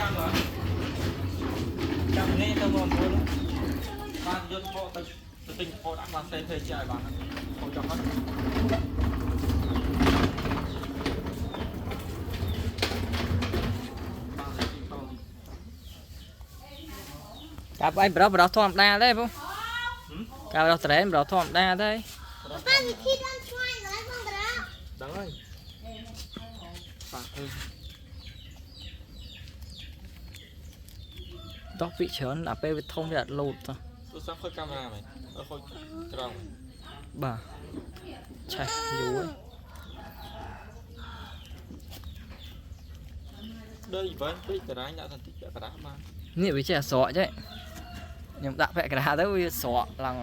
ចាំមើលចាំនេះទៅមកមើលបានយកបកទៅទិញពោតអាបានសេភេជាឲ្យបានហូចចង់ហ្នឹងកាប់អីប្រុសធម្មតាទេពូកាប់ប្រុសត្រែមប្រុសធម្មតាទេដឹងហើយបាទដោះពីច្រើនដល់ពេលវាធំវាអត់លោតទៅទូរស័ព្ទខូចកាមេរ៉ាមែនអត់ខូចត្រង់បាទឆេះយូរដូចវិញពេកតារាញដាក់សន្តិពាក់កណ្ដាលបាននេះវាចេះស្រកចេះខ្ញុំដាក់ពាក់កណ្ដាលទៅវាស្រកឡើង